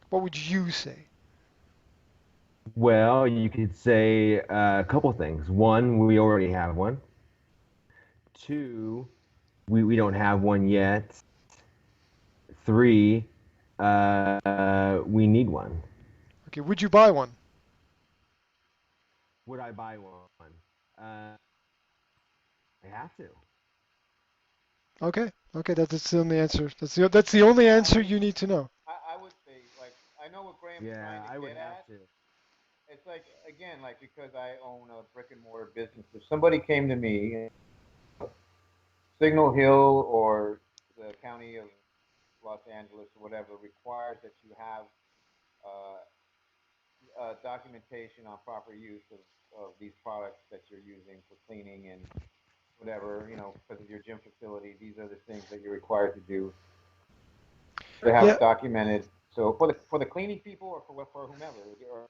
What would you say? Well, you could say a couple things. One, we already have one. Two, we don't have one yet. Three, we need one. Okay, would you buy one? Would I buy one? I have to. Okay, okay, that's the only answer. That's the only Yeah, I answer mean, you need to know. I would say, like, I know what Graham's Yeah, trying to I would get have at. to. It's like, again, like, because I own a brick and mortar business, if somebody came to me, Signal Hill or the county of Los Angeles or whatever requires that you have uh, documentation on proper use of these products that you're using for cleaning and whatever, because of your gym facility, these are the things that you're required to do. To have Yeah, it documented. So for the cleaning people or for whomever, or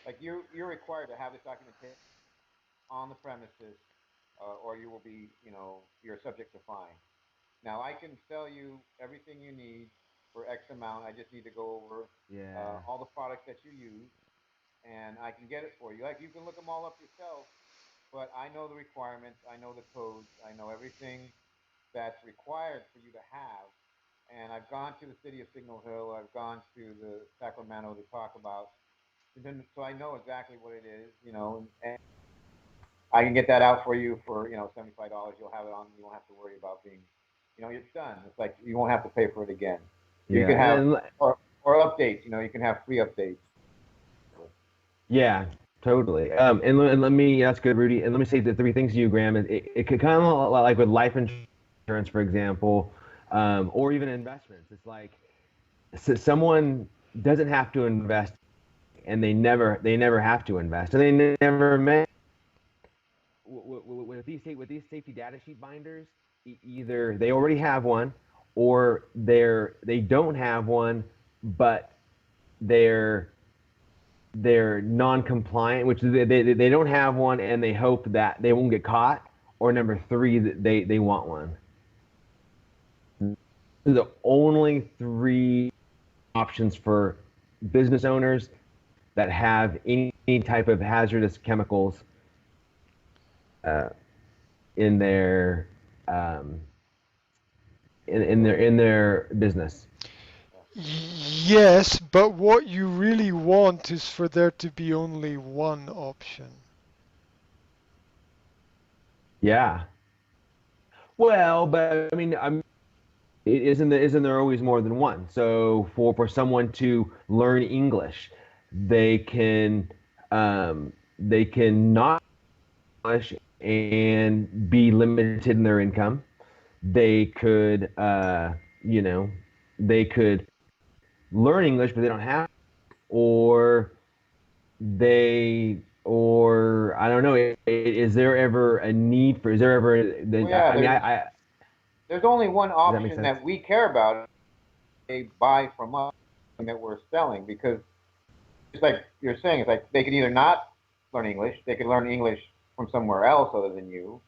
like you're required to have this documentation on the premises, or you will be, you're subject to fine. Now I can sell you everything you need for X amount. I just need to go over Yeah. all the products that you use, and I can get it for you. Like you can look them all up yourself, but I know the requirements, I know the codes, I know everything that's required for you to have. And I've gone to the city of Signal Hill, I've gone to the Sacramento to talk about, so I know exactly what it is, and I can get that out for you for $75. You'll have it on. You won't have to worry about being, it's done. It's like you won't have to pay for it again. So you Yeah. can have or updates. You can have free updates. Yeah, totally. And let me, that's good, Rudy. And let me say the three things to you, Graham. It could kind of like with life insurance, for example, or even investments. It's like someone doesn't have to invest, and they never have to invest, and they never may. With these safety data sheet binders, either they already have one, or they don't have one, but they're they're non-compliant, which they don't have one, and they hope that they won't get caught. Or number three, that they want one. The only three options for business owners that have any type of hazardous chemicals uh, in their um, in their business. yes, but what you really want is for there to be only one option. Yeah. Well, but I mean, isn't there always more than one? So for someone to learn English, they can not English and be limited in their income. They could you know they could learn English, but they don't have, or or I don't know. Is there ever a need for? Is there ever? Well, yeah, I mean, there's only one does that make option sense? that we care about. They buy from us that we're selling because it's like you're saying. It's like they could either not learn English, they could learn English from somewhere else other than you,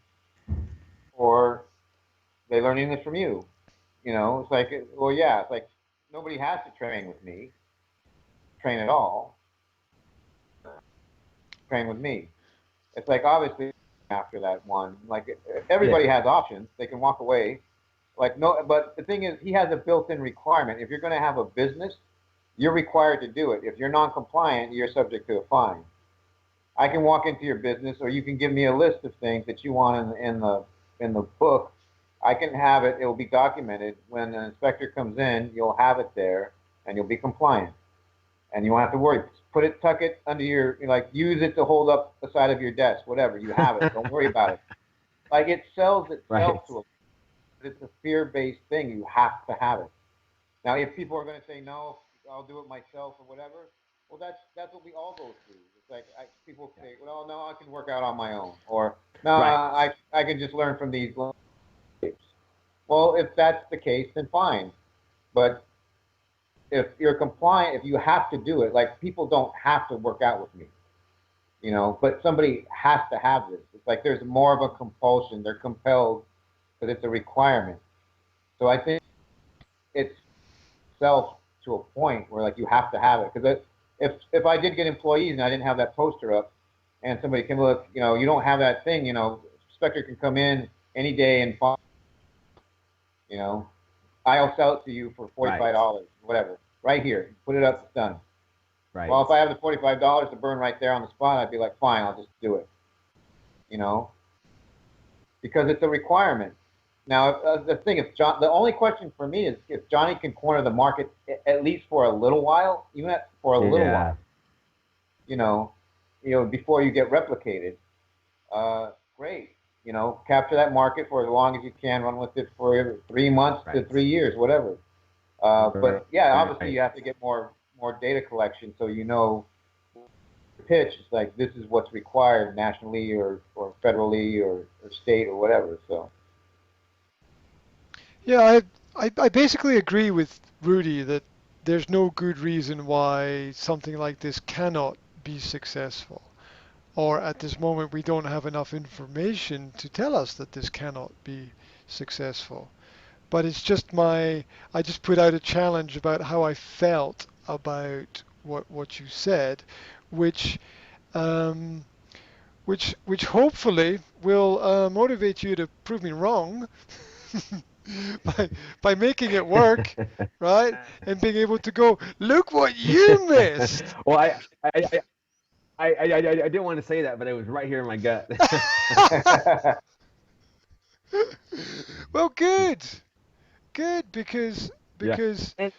or they learn English from you. It's like, well, yeah, it's like nobody has to train with me, train at all, train with me. It's like obviously after that one, like everybody Yeah. has options. They can walk away. Like no, but the thing is, he has a built-in requirement. If you're going to have a business, you're required to do it. If you're non-compliant, you're subject to a fine. I can walk into your business, or you can give me a list of things that you want in the book. I can have it. It will be documented. When an inspector comes in, you'll have it there, and you'll be compliant. And you won't have to worry. Put it, tuck it under like, use it to hold up the side of your desk, whatever. You have it. Don't worry about it. Like it sells Right. itself to a. It's a fear-based thing. You have to have it. Now, if people are going to say no, I'll do it myself or whatever. Well, that's what we all go through. It's like people say, well, no, I can work out on my own, or no, Right. I can just learn from these tapes. Well, if that's the case, then fine. But if you're compliant, if you have to do it, like people don't have to work out with me, but somebody has to have this. It's like there's more of a compulsion. They're compelled because it's a requirement. So I think it's self to a point where like you have to have it because if I did get employees and I didn't have that poster up, and somebody can look, you don't have that thing, Spectre can come in any day and find, you know, I'll sell it to you for $45, whatever, right here. Put it up, it's done. Right. Well, if I have the $45 to burn right there on the spot, I'd be like, fine, I'll just do it, because it's a requirement. Now, the thing is, the only question for me is if Johnny can corner the market at least for a little while, for a little while, before you get replicated, great. Capture that market for as long as you can, run with it for 3 months to 3 years, whatever. But yeah, obviously you have to get more data collection so pitch. It's like this is what's required nationally or federally or state or whatever. So. Yeah, I basically agree with Rudy that there's no good reason why something like this cannot be successful. Or at this moment, we don't have enough information to tell us that this cannot be successful. But it's just I just put out a challenge about how I felt about what you said, which um, which hopefully will motivate you to prove me wrong by making it work, right? And being able to go, look what you missed. Well, I didn't want to say that, but it was right here in my gut. Well, good, because And,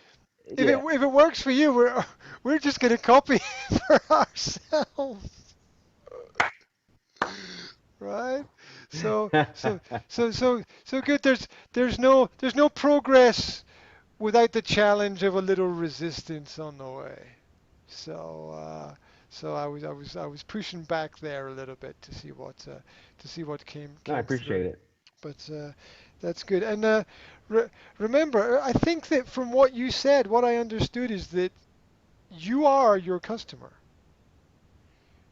if it works for you, we're just gonna copy it for ourselves, right? So good. There's no progress without the challenge of a little resistance on the way. So I was pushing back there a little bit to see what came No, I appreciate through. it. But that's good. And remember, I think that from what you said, what I understood is that you are your customer.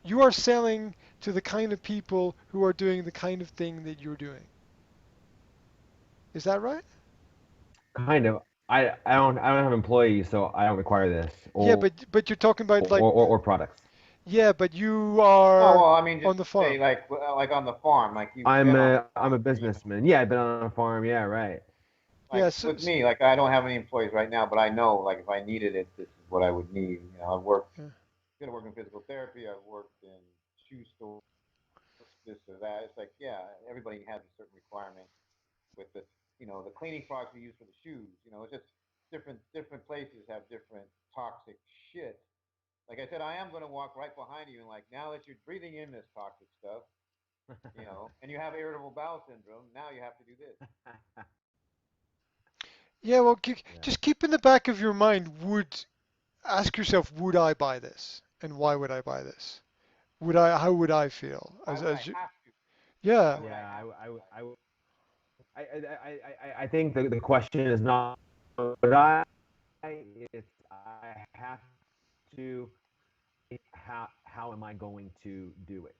You are selling to the kind of people who are doing the kind of thing that you're doing. Is that right? Kind of. I don't have employees, so I don't require this Yeah, or but you're talking about like or products. yeah, but you Oh are well, I mean, on just the say farm. like on the farm, like you've I'm been on the a I'm a farm, businessman. Yeah, I've been on a farm. Yeah, right. Yeah, like with me, like I don't have any employees right now, but I know like if I needed it, this is what I would need. I've worked, yeah. gonna work in physical therapy. I've worked in shoe stores, this or that. It's like yeah, everybody has a certain requirement with the cleaning products we use for the shoes. It's just different places have different toxic shit. Like I said, I am gonna walk right behind you and like now that you're breathing in this toxic stuff, and you have irritable bowel syndrome, now you have to do this. Yeah, well, Yeah. just keep in the back of your mind, ask yourself, would I buy this? And why would I buy this? How would I feel? Why would I have to? Yeah, Why would I Yeah, have I think the question is not what it's I have to how am I going to do it?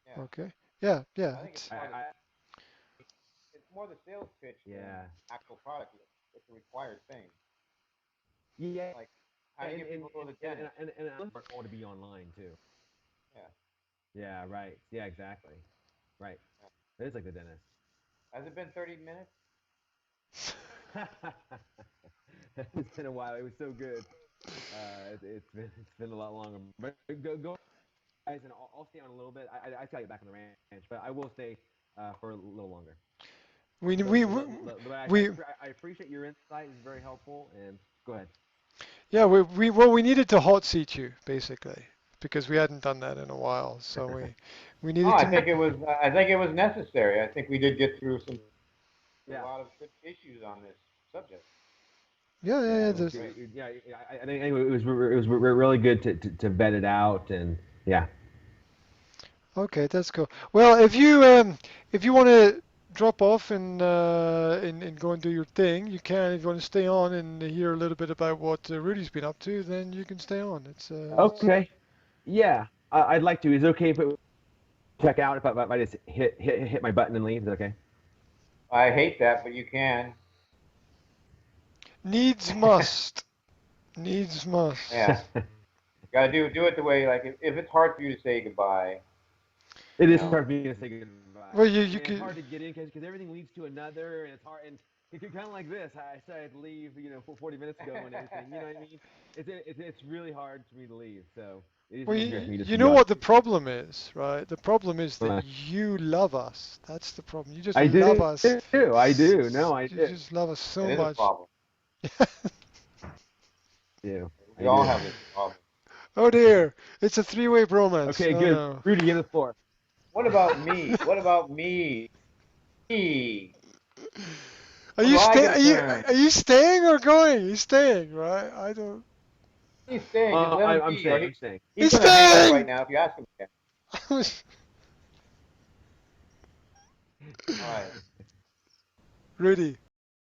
to? Yeah, okay. Yeah, yeah. I think It's, it's more the sales pitch than Yeah. actual product. It's a required thing. Yeah, Like how do you get people to go to the dentist? and I want all to be online too. Yeah, Yeah, right. Yeah, exactly. Right. yeah. It is like the dentist. Has it been 30 minutes? It's been a while. It was so good. It's been a lot longer. But go guys, and I'll stay on a little bit. I gotta get back on the ranch, but I will stay for a little longer. we we But we I appreciate your insight. It's very helpful. And go ahead. yeah we needed to hot seat you basically because we hadn't done that in a while. So we Oh, needed I to. think it was. I think it was necessary. I think we did get through a Yeah. lot of good issues on this subject. Yeah, yeah, Yeah, yeah. it was There's, good. Yeah, I think anyway, it was really good to vet it out and yeah. okay, that's cool. Well, if you want to drop off and go and do your thing, you can. If you want to stay on and hear a little bit about what Rudy's been up to, then you can stay on. It's Okay. Yeah, I'd like to. Is it okay if it check out if I just hit my button and leave? Is that okay? I hate that, but you can. needs must. Needs must. Yeah. Gotta do it the way, like, if it's hard for you to say goodbye, It you is know, hard for me to say goodbye. Well, And you it's could. hard to get in because everything leads to another, and it's hard. And if you're kind of like this, I said I'd leave, 40 minutes ago and everything. You know what I mean? It's really hard for me to leave. So it is Well, easier for me just you to be know honest. what the problem is, right? The problem is that Uh, you love us. That's the problem. You just I love do. us. I do. No, I You do. just love us it so is a much. problem. do. We I all do. have this problem. Oh dear, it's a three-way bromance. Okay, Oh good. no. Rudy, give the floor. What about me? What about me? Me. Are What you do I stay? get a turn? Are you staying or going? You're staying, right? I don't. He's staying. Just let him I'm be. Or saying. I'm saying. he's He's gonna hang up staying. right now if you ask him again. All right. Rudy,